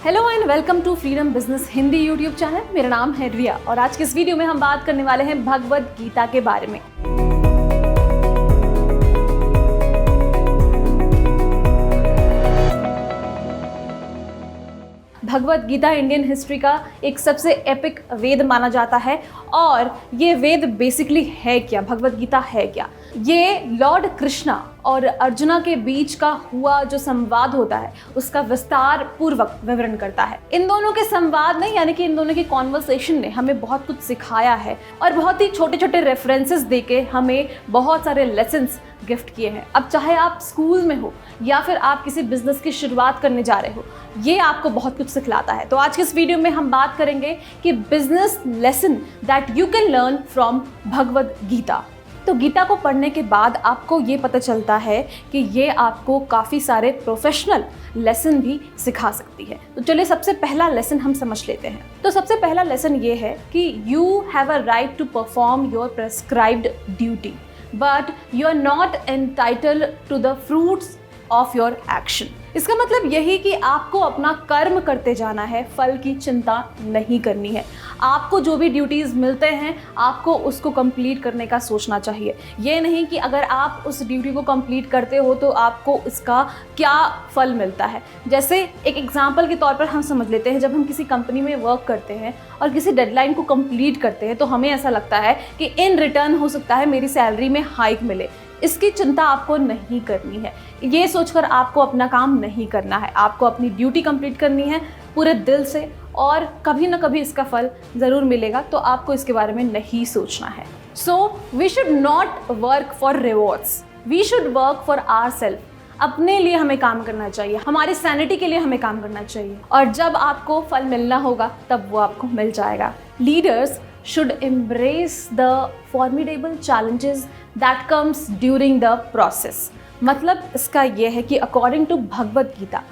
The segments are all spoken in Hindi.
Hello and welcome to Freedom Business Hindi YouTube channel. मेरा नाम है रिया और आज के इस वीडियो में हम बात करने वाले हैं भगवद गीता के बारे में। भगवद गीता इंडियन हिस्ट्री का एक सबसे एपिक वेद माना जाता है। और ये वेद बेसिकली है क्या, भगवद गीता है क्या? ये लॉर्ड कृष्णा और अर्जुना के बीच का हुआ जो संवाद होता है उसका विस्तार पूर्वक विवरण करता है। इन दोनों के संवाद ने यानी कि इन दोनों की कॉन्वर्सेशन ने हमें बहुत कुछ सिखाया है और बहुत ही छोटे छोटे रेफरेंसेस देके हमें बहुत सारे लेसन्स गिफ्ट किए हैं। अब चाहे आप स्कूल में हो या फिर आप किसी बिजनेस की शुरुआत करने जा रहे हो, ये आपको बहुत कुछ सिखलाता है। तो आज के इस वीडियो में हम बात करेंगे कि business lesson that you can learn from Bhagavad Gita. तो गीता को पढ़ने के बाद आपको ये पता चलता है कि ये आपको काफ़ी सारे प्रोफेशनल लेसन भी सिखा सकती है। तो चलिए सबसे पहला लेसन हम समझ लेते हैं। तो सबसे पहला लेसन ये है कि you have a right to perform your prescribed duty but you are not entitled to the fruits of your action. इसका मतलब यही कि आपको अपना कर्म करते जाना है, फल की चिंता नहीं करनी है। आपको जो भी ड्यूटीज़ मिलते हैं आपको उसको कंप्लीट करने का सोचना चाहिए। ये नहीं कि अगर आप उस ड्यूटी को कंप्लीट करते हो तो आपको इसका क्या फल मिलता है। जैसे एक एग्जांपल के तौर पर हम समझ लेते हैं, जब हम किसी कंपनी में वर्क करते हैं और किसी डेडलाइन को कंप्लीट करते हैं तो हमें ऐसा लगता है कि इन रिटर्न हो सकता है मेरी सैलरी में हाइक मिले। इसकी चिंता आपको नहीं करनी है। ये सोचकर आपको अपना काम नहीं करना है। आपको अपनी ड्यूटी कंप्लीट करनी है पूरे दिल से और कभी ना कभी इसका फल ज़रूर मिलेगा, तो आपको इसके बारे में नहीं सोचना है। So we should not work for rewards, we should work for ourself. अपने लिए हमें काम करना चाहिए, हमारी सैनिटी के लिए हमें काम करना चाहिए और जब आपको फल मिलना होगा तब वो आपको मिल जाएगा। Leaders should embrace the formidable challenges that comes during the process। मतलब इसका यह है कि अकॉर्डिंग टू भगवद गीता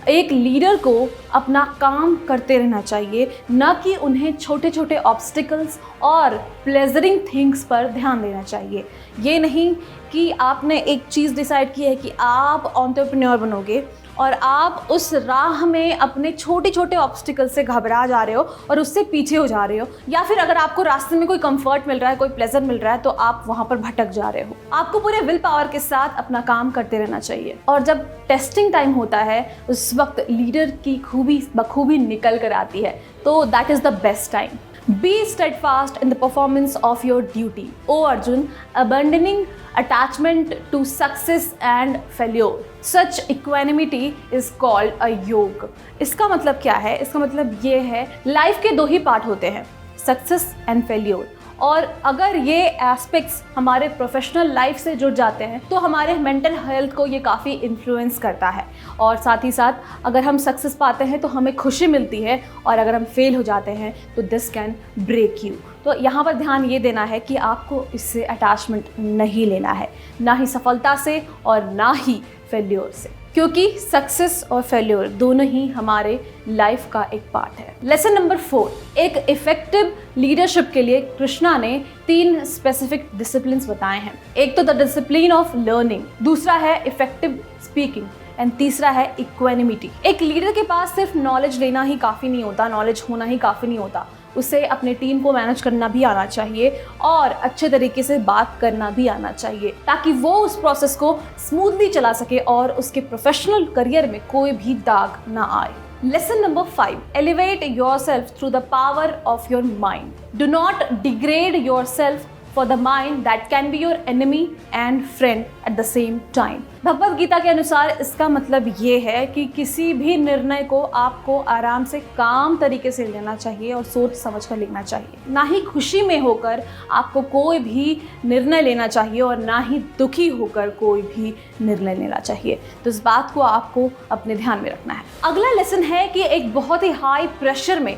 एक लीडर को अपना काम करते रहना चाहिए, न कि उन्हें छोटे छोटे ऑब्स्टिकल्स और प्लेजरिंग थिंग्स पर ध्यान देना चाहिए। ये नहीं कि आपने एक चीज़ डिसाइड की है कि आप एंटरप्रेन्योर बनोगे और आप उस राह में अपने छोटे छोटे ऑब्स्टिकल से घबरा जा रहे हो और उससे पीछे हो जा रहे हो, या फिर अगर आपको रास्ते में कोई कंफर्ट मिल रहा है, कोई प्लेजर मिल रहा है तो आप वहाँ पर भटक जा रहे हो। आपको पूरे विल पावर के साथ अपना काम करते रहना चाहिए और जब टेस्टिंग टाइम होता है उस वक्त लीडर की खूबी बखूबी निकल कर आती है, तो that is the best time. Be steadfast in the performance of your duty, O Arjun, abandoning attachment to success and failure. Such equanimity is called a yoga। इसका मतलब क्या है? इसका मतलब ये है, लाइफ के दो ही पार्ट होते हैं, सक्सेस एंड फेल्योर। और अगर ये एस्पेक्ट्स हमारे प्रोफेशनल लाइफ से जुड़ जाते हैं तो हमारे मेंटल हेल्थ को ये काफ़ी इन्फ्लुएंस करता है। और साथ ही साथ अगर हम सक्सेस पाते हैं तो हमें खुशी मिलती है और अगर हम फेल हो जाते हैं तो दिस कैन ब्रेक यू। तो यहाँ पर ध्यान ये देना है कि आपको इससे अटैचमेंट नहीं लेना है, ना ही सफलता से और ना ही फेल्योर से, क्योंकि सक्सेस और फेल्योर दोनों ही हमारे लाइफ का एक पार्ट है। लेसन नंबर 4, एक इफेक्टिव लीडरशिप के लिए कृष्णा ने 3 स्पेसिफिक डिसिप्लिन्स बताए हैं। एक तो द डिसिप्लिन ऑफ लर्निंग, दूसरा है इफेक्टिव स्पीकिंग एंड तीसरा है इक्वेनिमिटी। एक लीडर के पास सिर्फ नॉलेज लेना ही काफ़ी नहीं होता, नॉलेज होना ही काफ़ी नहीं होता, उसे अपने टीम को मैनेज करना भी आना चाहिए और अच्छे तरीके से बात करना भी आना चाहिए ताकि वो उस प्रोसेस को स्मूथली चला सके और उसके प्रोफेशनल करियर में कोई भी दाग ना आए। Lesson number 5, elevate yourself through the power of your mind. Do not degrade yourself for the mind that can be your enemy and friend at the same time। Bhagavad Gita के अनुसार इसका मतलब ये है कि किसी भी निर्णय को आपको आराम से काम तरीके से लेना चाहिए और सोच समझ कर लेना चाहिए। ना ही खुशी में होकर आपको कोई भी निर्णय लेना चाहिए और ना ही दुखी होकर कोई भी निर्णय लेना चाहिए। तो इस बात को आपको अपने ध्यान में रखना है। अगला लेसन है कि एक बहुत ही हाई प्रेशर में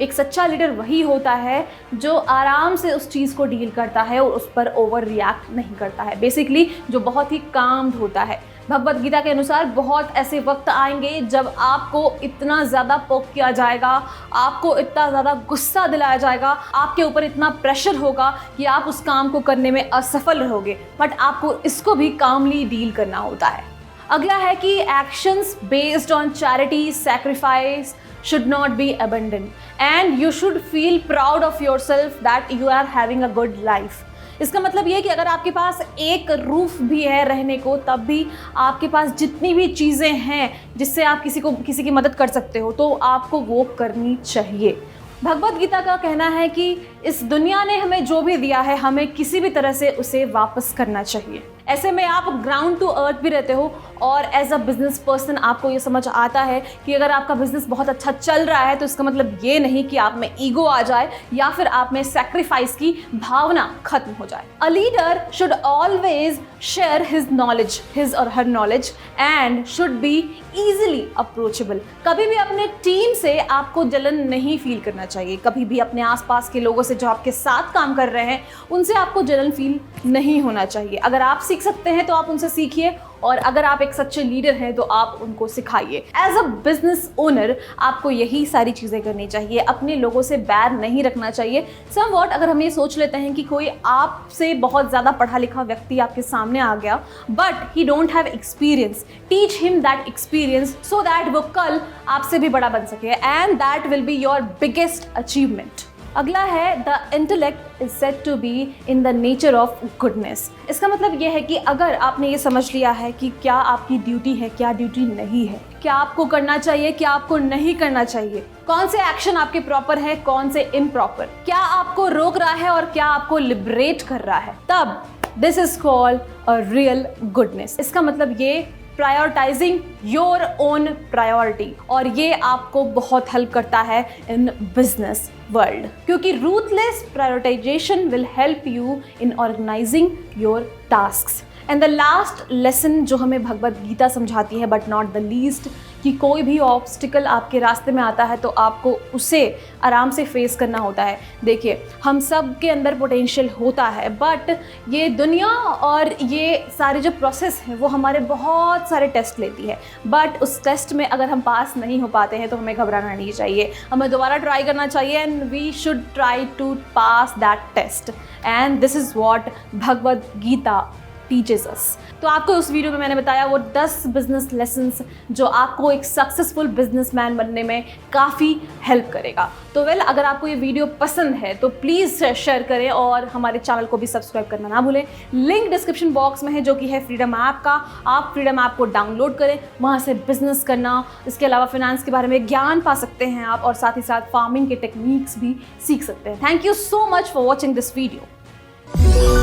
एक सच्चा लीडर वही होता है जो आराम से उस चीज़ को डील करता है और उस पर ओवर रिएक्ट नहीं करता है। बेसिकली जो बहुत ही काम्ड होता है। भगवद गीता के अनुसार बहुत ऐसे वक्त आएंगे जब आपको इतना ज़्यादा पोक किया जाएगा, आपको इतना ज़्यादा गुस्सा दिलाया जाएगा, आपके ऊपर इतना प्रेशर होगा कि आप उस काम को करने में असफल रहोगे, बट आपको इसको भी कामली डील करना होता है। अगला है कि actions based on charity sacrifice should not be abandoned and you should feel proud of yourself that you are having a good life. इसका मतलब ये है कि अगर आपके पास एक रूफ भी है रहने को, तब भी आपके पास जितनी भी चीज़ें हैं जिससे आप किसी की मदद कर सकते हो, तो आपको वो करनी चाहिए। भगवद गीता का कहना है कि इस दुनिया ने हमें जो भी दिया है, हमें किसी भी तरह से उसे वापस करना चाहिए। ऐसे में आप ग्राउंड टू अर्थ भी रहते हो और एज अ बिजनेस पर्सन आपको ये समझ आता है कि अगर आपका बिजनेस बहुत अच्छा चल रहा है तो इसका मतलब ये नहीं कि आप में ईगो आ जाए या फिर आप में सैक्रिफाइस की भावना खत्म हो जाए। A leader should always share his or her knowledge and should be easily approachable. कभी भी अपने टीम से आपको जलन नहीं फील करना चाहिए। कभी भी अपने आसपास के लोगों से जो आपके साथ काम कर रहे हैं उनसे आपको जलन फील नहीं होना चाहिए। अगर आप सीख सकते हैं तो आप उनसे सीखिए और अगर आप एक सच्चे लीडर हैं तो आप उनको सिखाइए। एज अ बिजनेस ओनर आपको यही सारी चीज़ें करनी चाहिए। अपने लोगों से बैर नहीं रखना चाहिए। समवॉट अगर हम ये सोच लेते हैं कि कोई आपसे बहुत ज़्यादा पढ़ा लिखा व्यक्ति आपके सामने आ गया but he don't have experience, teach him that experience so that वो कल आपसे भी बड़ा बन सके and that will be your biggest achievement. अगला है the intellect is said to be in the nature of goodness. इसका मतलब यह है कि अगर आपने ये समझ लिया है कि क्या आपकी ड्यूटी है, क्या ड्यूटी नहीं है, क्या आपको करना चाहिए, क्या आपको नहीं करना चाहिए, कौन से एक्शन आपके प्रॉपर है, कौन से इम्प्रॉपर, क्या आपको रोक रहा है और क्या आपको लिबरेट कर रहा है, तब this is called a real goodness. इसका मतलब ये प्रायोरिटाइजिंग योर ओन प्रायोरिटी, और ये आपको बहुत हेल्प करता है इन बिजनेस वर्ल्ड, क्योंकि ruthless prioritization will help you in organizing your tasks. And the last lesson जो हमें भगवद गीता समझाती है बट नॉट द लीस्ट, कि कोई भी ऑब्स्टिकल आपके रास्ते में आता है तो आपको उसे आराम से फेस करना होता है। देखिए, हम सब के अंदर पोटेंशियल होता है बट ये दुनिया और ये सारे जो प्रोसेस है वो हमारे बहुत सारे टेस्ट लेती है, बट उस टेस्ट में अगर हम पास नहीं हो पाते हैं तो हमें घबराना नहीं चाहिए, हमें दोबारा ट्राई करना चाहिए and we should try to pass that test and this is what Bhagavad Gita teaches us. तो आपको उस वीडियो में मैंने बताया वो 10 बिजनेस लेसन्स जो आपको एक सक्सेसफुल बिजनेसमैन बनने में काफ़ी हेल्प करेगा। तो अगर आपको ये वीडियो पसंद है तो प्लीज़ शेयर करें और हमारे चैनल को भी सब्सक्राइब करना ना भूलें। लिंक डिस्क्रिप्शन बॉक्स में है जो कि है फ्रीडम ऐप का। आप फ्रीडम ऐप को डाउनलोड करें, वहाँ से बिजनेस करना, इसके अलावा फिनेंस के बारे में ज्ञान पा सकते हैं आप और साथ ही साथ फार्मिंग के टेक्निक्स भी सीख सकते हैं। Thank you so much for watching this video.